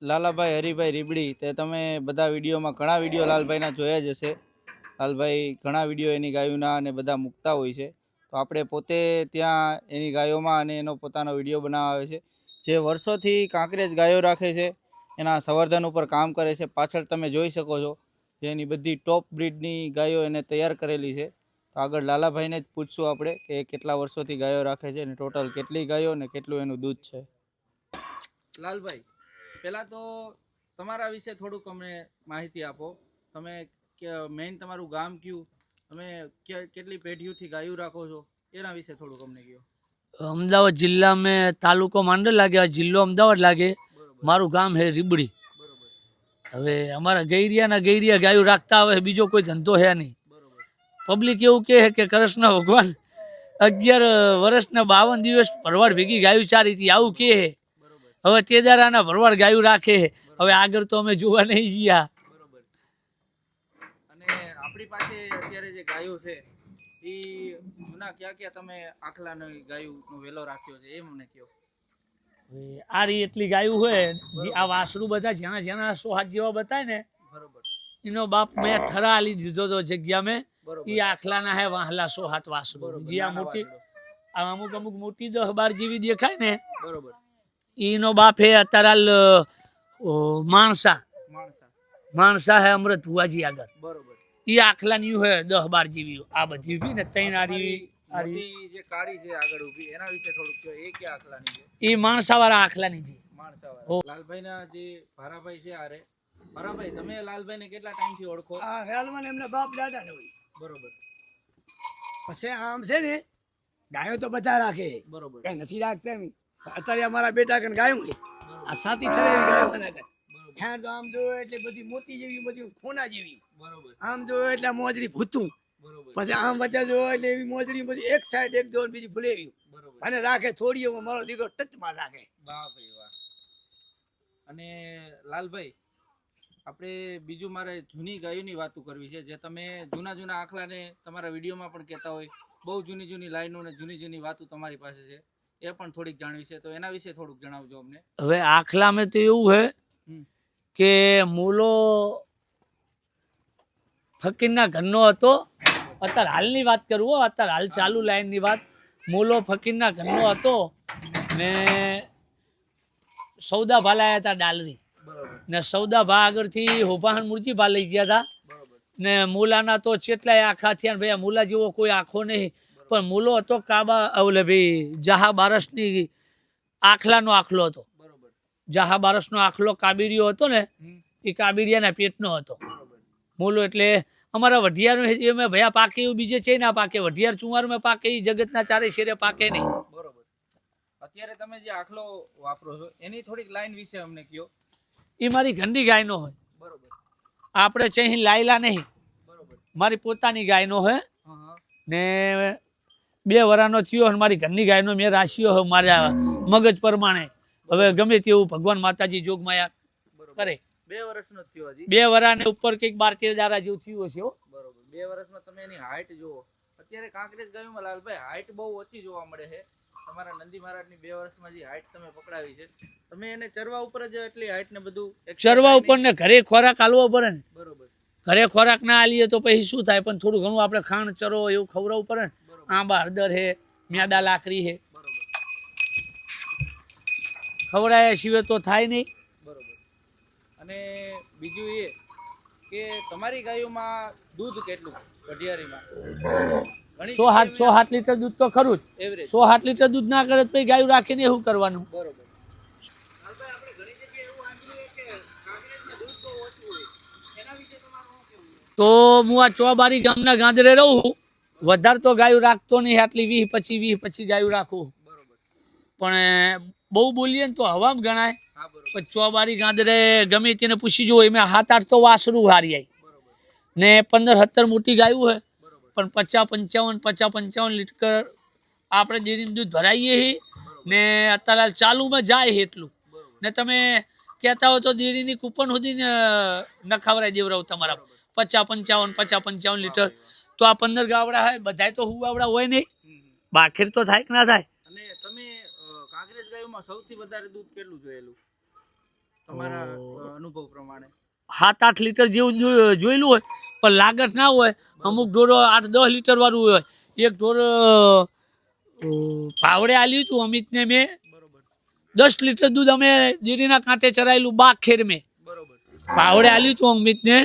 લાલાભાઈ હરિભાઈ રીબડી તે તમે બધા વિડીયોમાં ઘણા વિડીયો લાલભાઈના જોયા જ હશે. લાલભાઈ ઘણા વિડીયો એની ગાયોના અને બધા મૂકતા હોય છે. તો આપણે પોતે ત્યાં એની ગાયોમાં અને એનો પોતાનો વિડીયો બનાવવા આવે છે. જે વર્ષોથી કાંકરેજ ગાયો રાખે છે, એના સંવર્ધન ઉપર કામ કરે છે. પાછળ તમે જોઈ શકો છો જે એની બધી ટોપ બ્રીડની ગાયો એને તૈયાર કરેલી છે. તો આગળ લાલાભાઈને જ પૂછશું આપણે કે કેટલા વર્ષોથી ગાયો રાખે છે અને ટોટલ કેટલી ગાયો અને કેટલું એનું દૂધ છે. લાલભાઈ, પહેલાં તો તમારા વિશે થોડુંક અમને માહિતી આપો. તમે મેઇન તમારું ગામ કયું, તમે કેટલી પેઢીઓથી ગાયું રાખો છો, એના વિશે થોડુંક અમને કહો. અમદાવાદ જિલ્લા में तालुको માંડલ लागे, जिल्लो अमदावाद लागे, मारू गाम है રીબડી. હવે અમારા ગૈરિયા ગાયું રાખતા આવે, બીજો કોઈ ધંધો હે નહીં. પબ્લિક એવું કહે કે કૃષ્ણ ભગવાન 11 વર્ષના 52 દિવસ ભરવાડ ભેગી ગાયું ચારી હતી, આવું કહે. હવે તેદારાના ભરવાડ ગાયું રાખે. હવે આગળ તો અમે જોવા નહીં ગયા. અને આપણી પાસે અત્યારે જે ગાયો છે એ જૂના ક્યાં તમે આખલાનો ગાયુંનો વેલો રાખ્યો છે એ મને કહો. આ રી એટલી ગાયું હોય, આ વાસરું બધા જેના જેના 100 હાથ જેવા બતાય ને, બરોબર, એનો બાપ મેં થરા આલી દીધો તો જગ્યા મેં. એ આખલાના હે વાહલા 100 હાથ વાસરું. જે આ મોટી અમુક મોટી 10-12 જેવી દેખાય ને, બરોબર, એનો બાપ હે અત્યારે માણસા હે અમૃત ભુવાજી આગળ. બરોબર, એ આખલાની હે 10-12 જેવી. આ બધી ઉભી ને 3 આરી જે કાળી છે આગળ ઊભી, એના વિશે થોડુંક કહો. એ કે આખલાની છે? એ માણસાવાળા આખલાની છે. માણસાવાળા. લાલભાઈના જે ભારાભાઈ છે આરે, ભારાભાઈ તમે લાલભાઈને કેટલા ટાઈમથી ઓળખો? લાલભાઈ એમના બાપ દાદા ને હોય. બરોબર. પછી આમ છે ને, ગાયો તો બધા રાખે, બરોબર, કઈ નથી રાખતા. અત્યારે અમારા બેટા કને ગાયો હોય, આ સાતી ઠરેલી ગાયો મને કઈ. હેર તો આમ જોયો એટલે બધી મોતી જેવી, બધી ફોના જેવી. બરોબર, આમ જોયો એટલે મોજડી ભૂતું. બરોબર, પછી આમ વચ્ચે જોયો એટલે એવી મોજડી બધી એક સાઈડ એક દોન બીજી ભૂલેવી. બરોબર. અને રાખે થોડીઓમાં મારો દીકરો ટચમાં રાખે. વાહ ભાઈ વાહ. અને લાલભાઈ, આપણે બીજું મારે જૂની ગાયોની વાતો કરવી છે. જે તમે જૂના આખલાને તમારા વિડીયોમાં પણ કહેતા હોય, બહુ જૂની લાઈનો ને જૂની વાતો તમારી પાસે છે, એ પણ થોડીક જાણવી છે. તો એના વિશે થોડુંક જણાવજો અમને. હવે આખલા મેં તો એવું હે કે મૂલો ફકીરના ઘરનો હતો. અત્યારે હાલની વાત કરું, અત્યારે હાલ ચાલુ લાઈનની વાત. મૂલો ફકીરના ઘરનો હતો ને સૌદા ભા લાયા હતા ડાલરી. ને સૌદા ભા આગળથી હોભાહણ મૂર્તિ ભા લઈ ગયા હતા. ને મૂલાના તો કેટલાય આખા થયા. ભાઈ મૂલા જેવો કોઈ આખો નહીં, પણ મૂલો હતો કાબા ઓલે ભાઈ જહા બારસની આખલાનો આખલો હતો. જહા બારસનો આખલો કાબીરિયો હતો ને, એ કાબીરિયાના પેટનો હતો મૂલો. એટલે અમારા વઢિયારનો એમાં ભયા પાકે એવું બીજે છે ના પાકે. વઢિયાર ચુંવારમાં પાકે, એ જગતના ચારે શેરે પાકે નહીં. બરોબર. અત્યારે તમે જે આખલો વાપરો છો એની થોડીક લાઈન વિશે અમને કહો. એ મારી ઘંડી ગાયનો હોય. બરોબર. આપણે ચહી લાયલા નહીં. બરોબર. મારી પોતાની ગાયનો હોય ને 2 વરાનો થયો. મારી ઘરની ગાયનો મેં રાશિયો હોય મારા મગજ પ્રમાણે. હવે ગમે તેવું ભગવાન માતાજી જોગમાયા કરે. 2 વર્ષનો થયો હજી? 2 વરાને ઉપર કંઈક 12-13 દારા જેવું થયું હશે. બરોબર. 2 વર્ષમાં તમે એની હાઈટ જુઓ. અત્યારે કાંકરેજ ગાયોમાં લાલભાઈ હાઈટ બહુ ઓછી જોવા મળે છે. તમારા નંદી મહારાજની 2 વર્ષમાં જે હાઈટ તમે પકડાવી છે, તમે એને ચરવા ઉપર જ એટલી હાઈટ ને બધું? ચરવા ઉપર ને ઘરે ખોરાક આલવો પડે ને. બરોબર. ઘરે ખોરાક ના આલીએ તો પછી શું થાય? પણ થોડું ઘણું આપણે ખાણ ચરો એવું ખવડાવવું પડે ને. આંબા હળદર હે, મ્યાદા લાકડી હે, ખવડાયા સિવાય તો થાય નહીં. બરોબર. અને બીજું એ કે તમારી ગાયોમાં દૂધ કેટલું વઢિયારીમાં? 100 લીટર દૂધ તો ખરું જ. એવરેજ 100 લીટર દૂધ ના કરે તો ગાયું રાખીને એવું કરવાનું. બરોબર. લાલભાઈ, આપણે ઘણી જગ્યાએ એવું સાંભળ્યું છે કે કાંકરેજમાં દૂધ બહુ ઓછું હોય, એના વિશે તમારું શું કહેવું છે? તો હું આ ચોબારી ગામના ગાંધરે રહું. વધારે તો ગાયું રાખતો નહીં, આટલી 20-25 ગાયું રાખું. બરોબર. પણ બહુ બોલીએ ને તો હવામાં ગણાય. હા, બરોબર. પણ ચોબારી ગાંધરે ગમે તેને પૂછી જુઓ, એમાં 7-8 તો વાસરું હારી આવી. બરોબર. ને 15-17 મોટી ગાયું હોય, બરોબર. પણ 50-55 લીટર આપણે ડેરીનું દૂધ ભરાઈએ છીએ. ને અત્યારે ચાલુમાં જાય એટલું. ને તમે કહેતા હો તો ડેરીની કૂપન સુધી ન ખવડાવી દેવરાવું તમારા 50-55 લીટર. તો આ 15 ગાવડા હોય, બધાય તો હુવાવડા હોય નહીં. બાખેર તો થાય કે ના થાય? અને તમે કાંકરેજ ગાયોમાં સૌથી વધારે દૂધ કેટલું જોયેલું? તમારા અનુભવ પ્રમાણે 7-8 લીટર જેવું જોયેલું હોય પણ લાગત ના હોય. અમુક ઢોરો 8-10 લીટર વાળું હોય. એક ઢોર પાવડે આલ્યું હતું અમિતને મેં, 10 લીટર દૂધ અમે જીરીના કાંઠે ચરાયેલું બાખેર મેં પાવડે આલ્યું હતું અમિતને,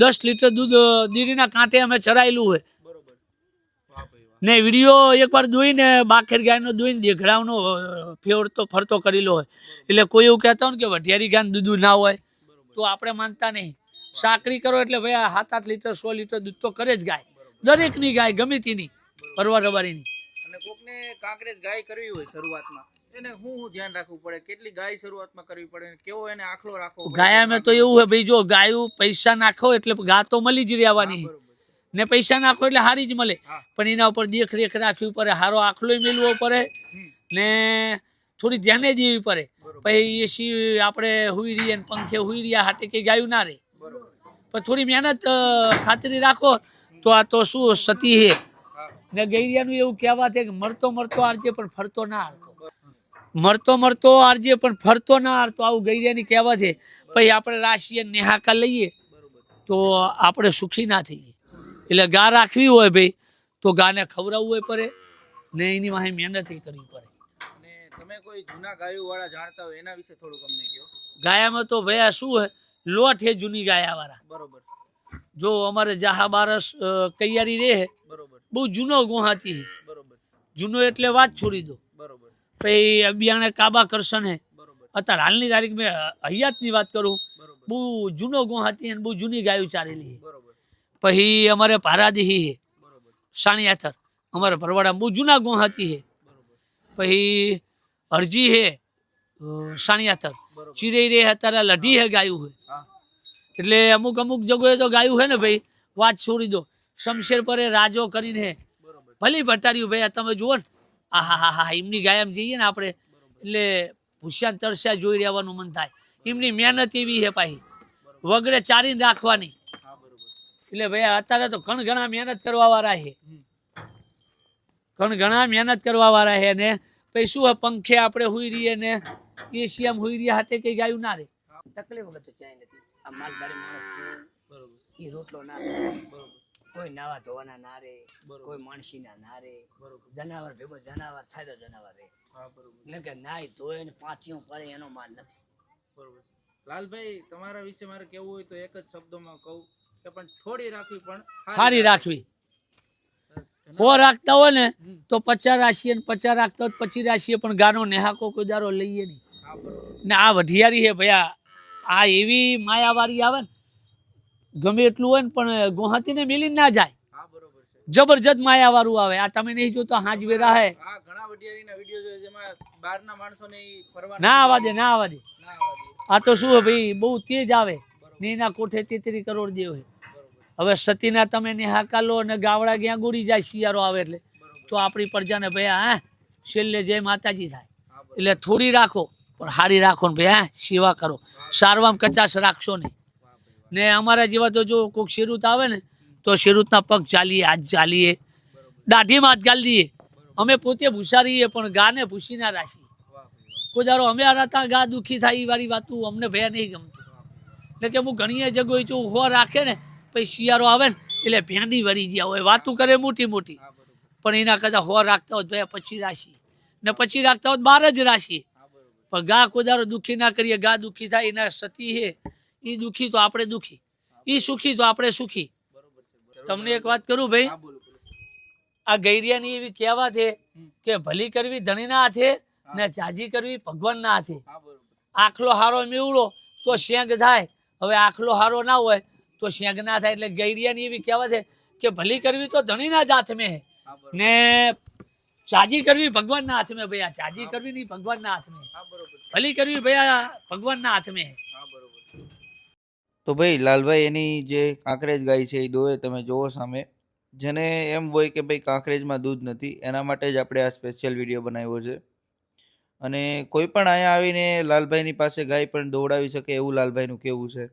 10 લીટર દૂધ દીરીના કાંઠે અમે ચરાયેલું હોય ને વિડીયો એકવાર દોઈને બાખેર ગાયનો દોઈને દેખડાવનો ફેરતો ફરતો કરેલો હોય. એટલે કોઈ એવું કહેતા હોય ને કે વઢિયારી ગાયનું દૂધ ના હોય તો આપણે માનતા નહીં. સાકરી કરો એટલે ભાઈ આ 7-8 લીટર 100 લીટર દૂધ તો કરે જ ગાય, દરેકની ગાય ગમે તેની પરવા રબારીની. અને કોકને કાંકરેજ ગાય કરવી હોય શરૂઆતમાં એને શું ધ્યાન રાખવું પડે, કેટલી ગાય શરૂઆતમાં કરવી પડે, કેવો એને આખલો રાખવો પડે? ગાયામાં તો એવું હોય ભાઈ, જો ગાયું પૈસા નાખો એટલે ગા તો મળી જ રહેવાની ને પૈસા નાખો એટલે હારી જ મળે, પણ એના ઉપર દેખરેખ રાખવી પડે, હારો આખલો મેળવો પડે ને થોડી ધ્યાને દેવી પડે. પછી એસી આપણે હુઈ રહીએ ને પંખે હુઈ રહ્યા હાથે કઈ ગાયું ના રહે, પણ થોડી મહેનત ખાતરી રાખો તો આ તો શું સતી હે ને. ગૈરિયાનું એવું કહેવા છે કે મરતો મરતો હારજે પણ ફરતો ના હારતો, મરતો મરતો હારજે પણ ફરતો ના હારતો, આવું ગૈરિયાની કહેવા છે. પછી આપણે રાશિએ નેહાકા લઈએ તો આપણે સુખી ના થઈએ. એટલે ગા રાખવી હોય ભાઈ તો ગાને ખવડાવવું હોય પડે ને એની વાહે મહેનત કરવી પડે. અને તમે કોઈ જૂના ગાયો વાળા જાણતા હોય એના વિશે થોડુંક અમને કહો. ગાયામાં તો ભાઈ આ શું હોય, લોટ હે જૂની ગાયા વાળા. બરોબર. જો અમારે જહા બારસ કૈયારી રે હે, બરોબર બહુ જૂનો ગુહાતી હે. બરોબર જૂનો એટલે વાત છોડી દો. બરોબર. પછી અબિયાણે કાબા કરશન હે. બરોબર. અત્યારે હાલની તારીખ મેં હયાતની વાત કરું, બરોબર. બહુ જૂનો ગુહાતી અને બહુ જૂની ગાયું ચારેલી હે. બરોબર. પછી અમારે પારાદહી હે, બરોબર. સાણિયાથર અમારે ભરવાડા બહુ જૂના ગુહાતી હે. બરોબર. પછી અરજી હે સાણિયાથર, બરોબર. ચિરેઈ રે અત્યારે લઢી હે ગાયું હે. હા. એટલે અમુક અમુક જગ્યાએ તો ગાયું હે ને ભાઈ, વાત છોડી દો. શમશેર પરે રાજો કરીને હે, બરોબર. ભલી ભટાર્યું ભાઈ. આ તમે જુઓ ને, આ હા હા હા એમની ગાયમ જઈએ ને આપણે એટલે ભૂસ્યા તરસ્યા જોઈ રહેવાનું મન થાય. એમની મહેનત એવી હે પાછી વગડે ચારીને રાખવાની. હા બરોબર. એટલે ભાઈ અત્યારે તો ઘણા મહેનત કરવા વાળા છે, ઘણા મહેનત કરવા વાળા છે ને પછી શું હોય, પંખે આપણે હુઈ રહીએ ને એશિયામ હુઈ રહ્યા હાથે કઈ ગાયું ના રે. તકલીફ વગર તો ચાય નથી. આ માલધારી માણસ છે, બરોબર. એ રોટલો ના ખાય, બરોબર. કોઈ નાવા ધોવાના ના રે, બરોબર. કોઈ માણસીના ના રે, બરોબર. જનાવર ભેગો જનાવર થાય તો જનાવર રે. હા બરોબર. એટલે કે નાય ધોય ને પાંચીઓ પડે એનો માલ નથી. બરોબર. લાલભાઈ તમારા વિશે મારે કેવું હોય તો એક જ શબ્દોમાં કહું કે પણ થોડી રાખવી પણ સારી રાખવી. 100 રાખતા હોય ને તો 50 રાખીએ, 50 રાખતા હોય 25 રાખીએ, પણ ગાનો નેહાકો કોઈ દારો લઈએ નહીં. હા બરોબર. ને આ વઢિયારી હે ભાઈ, આ એવી માયાવાળી આવે ને, ગમે એટલું હોય ને પણ ગોહાતીને મેલીને ના જાય. હા બરોબર છે. જબરજસ્ત માયાવાળું આવે. આ તમે નહીં જોતા હાજવેરા હે, આ ઘણા વડિયારીના વિડિયો જોયા જેમાં બહારના માણસોને ઈ ફરવા ના આવવા દે, ના આવવા દે. ના આવવા દે. આ તો શું હે ભાઈ, બહુ તેજ આવે ને એના કોઠે 33 કરોડ દેવ હે. બરોબર. હવે સતીના તમે નેહાકા લો અને ગાવડા ક્યાં ગુડી જાય શિયાળો આવે એટલે, તો આપણી પ્રજાને ભાઈ હા છેલ્લે જય માતાજી થાય. હા બરોબર. એટલે થોડી રાખો પણ હારી રાખો ને ભાઈ, હા સેવા કરો, સારવામ કચાશ રાખશો નહીં. વાહ ભાઈ વાહ. ને અમારા જેવા તો જો કોઈક શેરુત આવે ને તો શેરુતના પગ ચાલીએ, હાથ ચાલીએ, દાઢીમાં હાથ ગાલી દઈએ. અમે પોતે ભૂસારીએ પણ ગાને ભૂસી ના રાખીએ. વાહ ભાઈ વાહ. કોઈ દારો અમે હતા ગા દુખી થાય એ વાળી વાતું અમને ભયા નહીં ગમતું. એટલે કે હું ઘણી જગ્યાએ જો હો રાખે ને પછી શિયાળો આવે ને એટલે ભેંડી વળી ગયા હોય, વાતું કરે મોટી મોટી, હા બરોબર. પણ એના કરતાં હો રાખતા હોય ભાઈ પછી રાખીએ ને પછી રાખતા હોય 12 જ રાખીએ. હા બરોબર. પણ ગા કોઈ દારો દુઃખી ના કરીએ. ગા દુઃખી થાય એના સતી હે, એ દુઃખી તો આપણે દુઃખી, એ સુખી તો આપણે સુખી. બરોબર છે. તમને એક વાત કરું ભાઈ, હા બોલો બોલો. આ ગૈરિયાની એવી કહેવા છે કે ભલી કરવી ધણીના હાથે ને જાજી કરવી ભગવાનના હાથે. હા બરોબર. આખલો હારો મેવડો તો શેંગ થાય, હવે આખલો હારો ના હોય તો શેંગ ના થાય. એટલે ગૈરિયાની એવી કહેવા છે કે ભલી કરવી તો ધણીના જ હાથમાં હે હા બરોબર. ને જાજી કરવી ભગવાનના હાથમાં. ભાઈ આ જાજી કરવી નહીં ભગવાનના હાથમાં, હા બરોબર છે. ભલી કરવી ભાઈ આ ભગવાનના હાથમાં હે. હા બરોબર. તો ભાઈ લાલભાઈ એની જે કાંકરેજ ગાય છે એ દોએ તમે જોવો સામે, જેને એમ હોય કે ભાઈ કાંકરેજમાં દૂધ નથી એના માટે જ આપણે આ સ્પેશિયલ વિડીયો બનાવ્યો છે. અને કોઈ પણ અહીંયા આવીને લાલભાઈની પાસે ગાય પણ દોડાવી શકે એવું લાલભાઈનું કહેવું છે.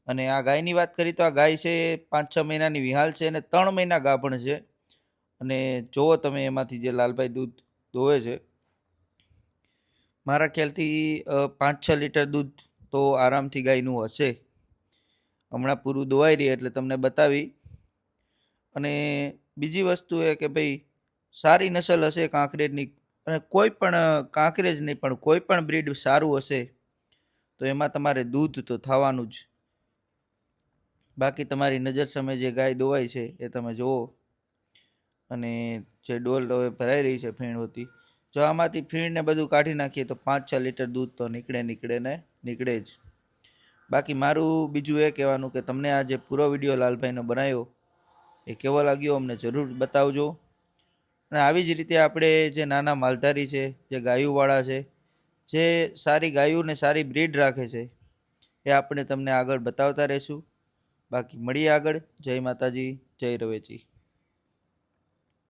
અને આ ગાયની વાત કરી તો આ ગાય છે 5-6 મહિનાની વિહાલ છે અને 3 મહિના ગાભણ છે. અને જુઓ તમે એમાંથી જે લાલભાઈ દૂધ દોવે છે, મારા ખ્યાલથી 5-6 લીટર દૂધ તો આરામથી ગાયનું હશે. હમણાં પૂરું દોવાઈ રહી એટલે તમને બતાવી. અને બીજી વસ્તુ એ કે ભાઈ સારી નસલ હશે કાંકરેજની, અને કોઈ પણ કાંકરેજ નહીં પણ કોઈ પણ બ્રીડ સારું હશે તો એમાં તમારે દૂધ તો થવાનું જ. બાકી તમારી નજર સામે જે ગાય દોવાઈ છે એ તમે જુઓ. અને જે ડોલ હવે ભરાઈ રહી છે ફીણ હોતી, જો આમાંથી ફીણને બધું કાઢી નાખીએ તો 5-6 લીટર દૂધ તો નીકળે જ. બાકી મારું બીજું એ કહેવાનું કે તમને આ જે પૂરો વિડીયો લાલભાઈનો બનાવ્યો એ કેવો લાગ્યો અમને જરૂર બતાવજો. અને આવી જ રીતે આપણે જે નાના માલધારી છે, જે ગાયુંવાળા છે, જે સારી ગાયું ને સારી બ્રીડ રાખે છે એ આપણે તમને આગળ બતાવતા રહીશું. બાકી મળીએ આગળ. જય માતાજી, જય રવેચી.